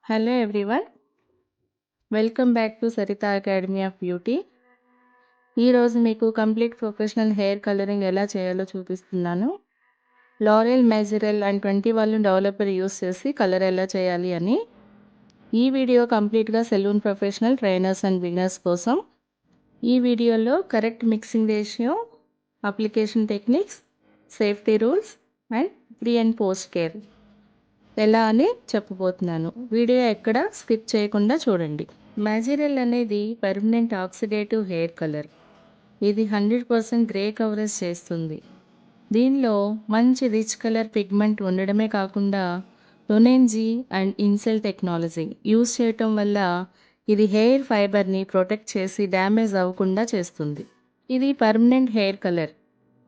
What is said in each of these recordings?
Hello everyone, welcome back to Saritha academy of beauty. ఈరోజు మీకు complete professional hair colouring ఎలా చేయాలో చూపిస్తున్నాను. L'Oreal Majirel and 20 volume developer use చేసి కలర్ ఎలా చేయాలి అని. ఈ వీడియో కంప్లీట్గా salon professional trainers and beginners కోసం. ఈ వీడియోలో correct mixing ratio, application techniques, safety rules and pre and post care ఎలా అని చెప్పబోతున్నాను. వీడియో ఎక్కడ స్కిప్ చేయకుండా చూడండి. మ్యాజిరెల్ అనేది పర్మనెంట్ ఆక్సిడేటివ్ హెయిర్ కలర్. ఇది 100% గ్రే కవరేజ్ చేస్తుంది. దీనిలో మంచి రిచ్ కలర్ పిగ్మెంట్ ఉండడమే కాకుండా టొనెన్జీ అండ్ ఇన్సెల్ టెక్నాలజీ యూస్ చేయటం వల్ల ఇది హెయిర్ ఫైబర్ని ప్రొటెక్ట్ చేసి డ్యామేజ్ అవ్వకుండా చేస్తుంది. ఇది permanent hair colour.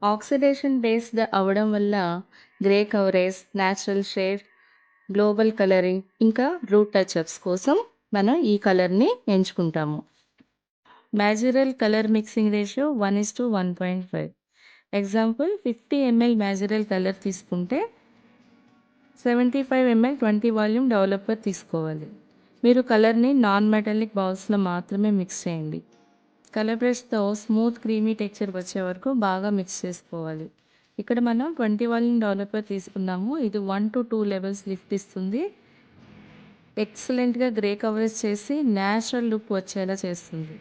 Oxidation based అవ్వడం వల్ల grey coverage, natural shade, global colouring ఇంకా రూట్ టచ్అప్స్ కోసం మనం ఈ కలర్ని ఎంచుకుంటాము. Majirel colour mixing ratio 1:1.5. Example, 50 ml Majirel colour తీసుకుంటే 75 ml 20 వాల్యూమ్ డెవలపర్ తీసుకోవాలి. మీరు కలర్ని నాన్ మెటాలిక్ బౌల్స్లో మాత్రమే మిక్స్ చేయండి. కలర్ బ్రష్తో స్మూత్ క్రీమీ టెక్స్చర్ వచ్చే వరకు బాగా మిక్స్ చేసుకోవాలి. ఇక్కడ మనం 20 వాల్యూమ్ డెవలపర్ తీసుకున్నాము. ఇది 1 to 2 లెవెల్స్ లిఫ్ట్ ఇస్తుంది. ఎక్సలెంట్గా గ్రే కవరేజ్ చేసి న్యాచురల్ లుక్ వచ్చేలా చేస్తుంది.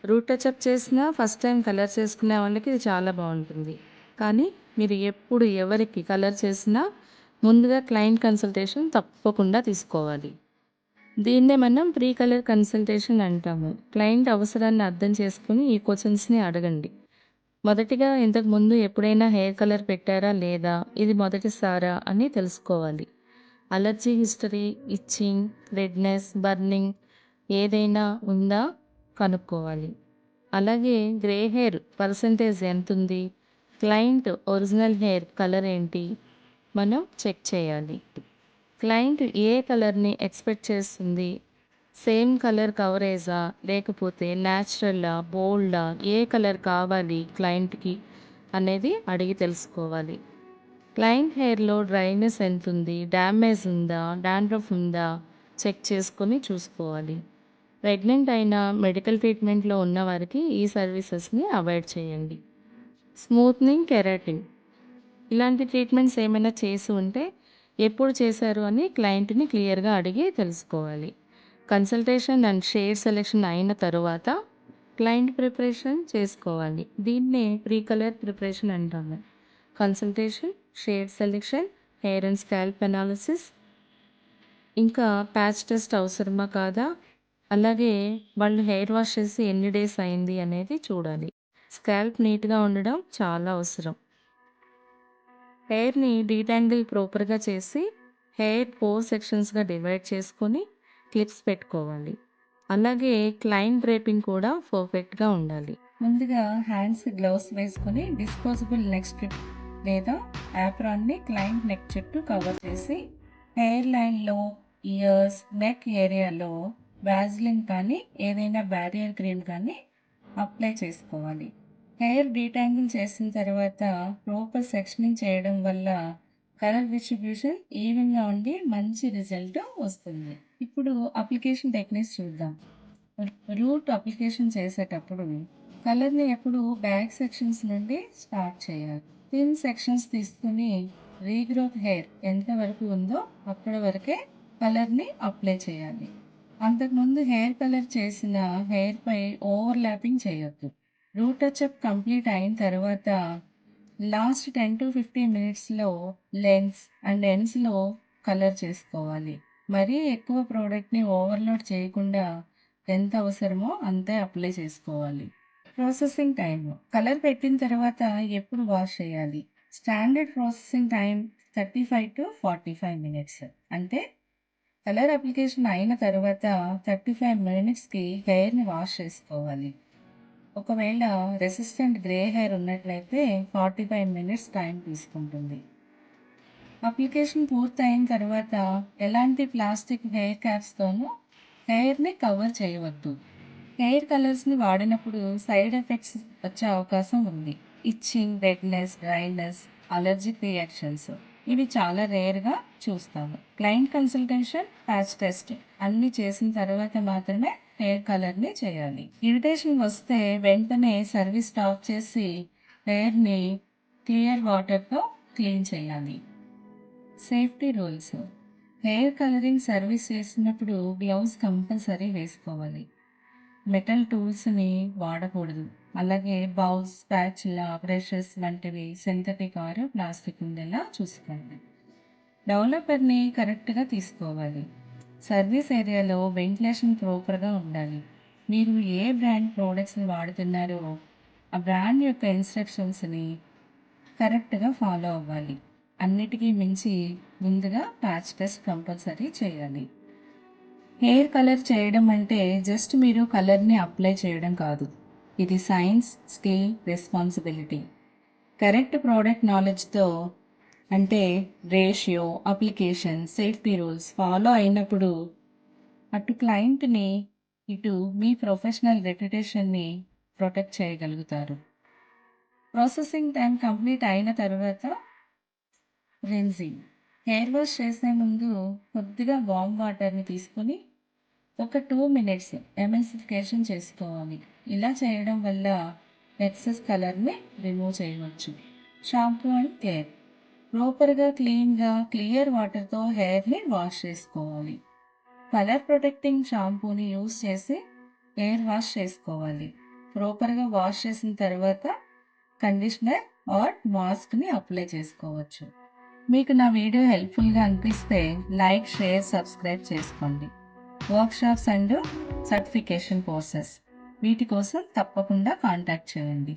రూట్ టచ్అప్ చేసిన ఫస్ట్ టైం కలర్ చేసుకునే వాళ్ళకి ఇది చాలా బాగుంటుంది. కానీ మీరు ఎప్పుడు ఎవరికి కలర్ చేసినా ముందుగా క్లయింట్ కన్సల్టేషన్ తప్పకుండా తీసుకోవాలి. దీన్నే మనం ప్రీ కలర్ కన్సల్టేషన్ అంటాము. క్లయింట్ అవసరాన్ని అర్థం చేసుకుని ఈ క్వశ్చన్స్ని అడగండి. మొదటిగా, ఇంతకు ముందు ఎప్పుడైనా హెయిర్ కలర్ పెట్టారా లేదా, ఇది మొదటిసారా అని తెలుసుకోవాలి. Allergy history, itching, redness, burning ఏదైనా ఉందా కనుక్కోవాలి. అలాగే గ్రే హెయిర్ పర్సంటేజ్ ఎంత ఉంది, క్లయింట్ ఒరిజినల్ హెయిర్ కలర్ ఏంటి మనం చెక్ చేయాలి. క్లయింట్ ఏ కలర్ని ఎక్స్పెక్ట్ చేస్తుంది, సేమ్ కలర్ కవరేజా లేకపోతే న్యాచురల్లా, బోల్డా, ఏ కలర్ కావాలి క్లయింట్కి అనేది అడిగి తెలుసుకోవాలి. క్లయింట్ హెయిర్లో డ్రైనెస్ ఎంత ఉంది, డ్యామేజ్ ఉందా, డాండ్రఫ్ ఉందా చెక్ చేసుకొని చూసుకోవాలి. ప్రెగ్నెంట్ అయినా మెడికల్ ట్రీట్మెంట్లో ఉన్న వారికి ఈ సర్వీసెస్ని అవాయిడ్ చేయండి. స్మూత్నింగ్, కెరాటిన్ ఇలాంటి ట్రీట్మెంట్స్ ఏమైనా చేసి ఉంటే ఎప్పుడు చేశారు అని క్లయింట్ని క్లియర్గా అడిగి తెలుసుకోవాలి. కన్సల్టేషన్ అండ్ షేడ్ సెలెక్షన్ అయిన తరువాత క్లయింట్ ప్రిపరేషన్ చేసుకోవాలి. దీన్నే ప్రీ కలర్ ప్రిపరేషన్ అంటాము. Consultation, shade selection, hair and scalp analysis, ఇంకా ప్యాచ్ టెస్ట్ అవసరమా కాదా, అలాగే వాళ్ళు హెయిర్ వాష్ చేసి ఎన్ని డేస్ అయింది అనేది చూడాలి. స్కాల్ప్ నీట్గా ఉండడం చాలా అవసరం. హెయిర్ని డీటాంగిల్ ప్రాపర్గా చేసి హెయిర్ 4 సెక్షన్స్గా డివైడ్ చేసుకొని క్లిప్స్ పెట్టుకోవాలి. అలాగే క్లయింట్ డ్రేపింగ్ కూడా పర్ఫెక్ట్గా ఉండాలి. ముందుగా హ్యాండ్స్ గ్లౌస్ వేసుకొని డిస్పోజబుల్ నెక్ స్ట్రిప్ లేదా యాప్రాన్ని క్లయింట్ నెక్ చుట్టూ కవర్ చేసి హెయిర్ లైన్లో, ఇయర్స్, నెక్ ఏరియాలో వ్యాజ్లిన్ కానీ ఏదైనా బ్యారియర్ క్రీమ్ కానీ అప్లై చేసుకోవాలి. హెయిర్ డీటాంగిల్ చేసిన తర్వాత ప్రాపర్ సెక్షనింగ్ చేయడం వల్ల కలర్ డిస్ట్రిబ్యూషన్ ఈవెన్గా ఉండి మంచి రిజల్ట్ వస్తుంది. ఇప్పుడు అప్లికేషన్ టెక్నిక్స్ చూద్దాం. రూట్ అప్లికేషన్ చేసేటప్పుడు కలర్ని ఎప్పుడు బ్యాక్ సెక్షన్స్ నుండి స్టార్ట్ చేయాలి. థిన్ సెక్షన్స్ తీసుకుని రీగ్రోత్ హెయిర్ ఎంతవరకు ఉందో అక్కడ వరకే కలర్ని అప్లై చేయాలి. అంతకుముందు హెయిర్ కలర్ చేసిన హెయిర్పై ఓవర్లాపింగ్ చేయొద్దు. రూట్ టచ్అప్ కంప్లీట్ అయిన తర్వాత లాస్ట్ 10 to 15 మినిట్స్లో లెన్స్ అండ్ ఎండ్స్లో కలర్ చేసుకోవాలి. మరీ ఎక్కువ ప్రోడక్ట్ని ఓవర్లోడ్ చేయకుండా ఎంత అవసరమో అంతే అప్లై చేసుకోవాలి. ప్రాసెసింగ్ టైం, కలర్ పెట్టిన తర్వాత ఎప్పుడు వాష్ చేయాలి. Standard processing time 35 to 45 minutes. అంటే కలర్ అప్లికేషన్ అయిన తర్వాత 35 మినిట్స్కి హెయిర్ని వాష్ చేసుకోవాలి. ఒకవేళ రెసిస్టెంట్ గ్రే హెయిర్ ఉన్నట్లయితే 45 మినిట్స్ టైం తీసుకుంటుంది. అప్లికేషన్ పూర్తయిన తర్వాత ఎలాంటి ప్లాస్టిక్ హెయిర్ క్యాప్స్తోనూ హెయిర్ని కవర్ చేయవద్దు. హెయిర్ కలర్స్ని వాడినప్పుడు సైడ్ ఎఫెక్ట్స్ వచ్చే అవకాశం ఉంది. Itching, redness, dryness, allergic reactions. ఇవి చాలా రేర్గా చూస్తాము. క్లయింట్ కన్సల్టేషన్, ప్యాచ్ టెస్ట్ అన్నీ చేసిన తర్వాత మాత్రమే హెయిర్ కలర్ని చేయాలి. ఇరిటేషన్ వస్తే వెంటనే సర్వీస్ స్టాప్ చేసి హెయిర్ని క్లియర్ వాటర్తో క్లీన్ చేయాలి. Safety rules: hair colouring service చేసినప్పుడు గ్లౌస్ కంపల్సరీ వేసుకోవాలి. మెటల్ టూల్స్ని వాడకూడదు. అలాగే బౌల్స్, స్పాచులా, బ్రషెస్ వంటివి సింథటిక్ ఆర్ ప్లాస్టిక్ ఉండేలా చూసుకోండి. డెవలపర్ని కరెక్ట్గా తీసుకోవాలి. సర్వీస్ ఏరియాలో వెంటిలేషన్ ప్రాపర్గా ఉండాలి. మీరు ఏ బ్రాండ్ ప్రోడక్ట్స్ని వాడుతున్నారో ఆ బ్రాండ్ యొక్క ఇన్స్ట్రక్షన్స్ని కరెక్ట్గా ఫాలో అవ్వాలి. అన్నిటికీ మించి ముందుగా ప్యాచ్ టెస్ట్ కంపల్సరీ చేయాలి. హెయిర్ కలర్ చేయడం అంటే జస్ట్ మీరు కలర్ని అప్లై చేయడం కాదు. ఇది science, skill, responsibility. Correct product నాలెడ్జ్తో అంటే ratio, application, safety rules follow అయినప్పుడు అటు క్లయింట్ని ఇటు మీ ప్రొఫెషనల్ రెప్యుటేషన్ని ప్రొటెక్ట్ చేయగలుగుతారు. ప్రాసెసింగ్ టైం కంప్లీట్ అయిన తర్వాత రిన్జింగ్. హెయిర్ వాష్ చేసే ముందు కొద్దిగా వామ్ వాటర్ని తీసుకొని ఒక 2 మినిట్స్ ఎమల్సిఫికేషన్ చేసుకోవాలి. ఇలా చేయడం వల్ల ఎక్సెస్ కలర్ని రిమూవ్ చేయవచ్చు. Shampoo and care. ప్రాపర్గా క్లీన్గా క్లియర్ వాటర్తో హెయిర్ని వాష్ చేసుకోవాలి. కలర్ ప్రొటెక్టింగ్ షాంపూని యూస్ చేసి హెయిర్ వాష్ చేసుకోవాలి. ప్రాపర్గా వాష్ చేసిన తర్వాత కండిషనర్ ఆర్ మాస్క్ని అప్లై చేసుకోవచ్చు. మీకు నా వీడియో హెల్ప్ఫుల్గా అనిపిస్తే లైక్, షేర్, సబ్స్క్రైబ్ చేసుకోండి. వర్క్షాప్స్ అండ్ సర్టిఫికేషన్ కోర్సెస్ వీటి కోసం తప్పకుండా కాంటాక్ట్ చేయండి.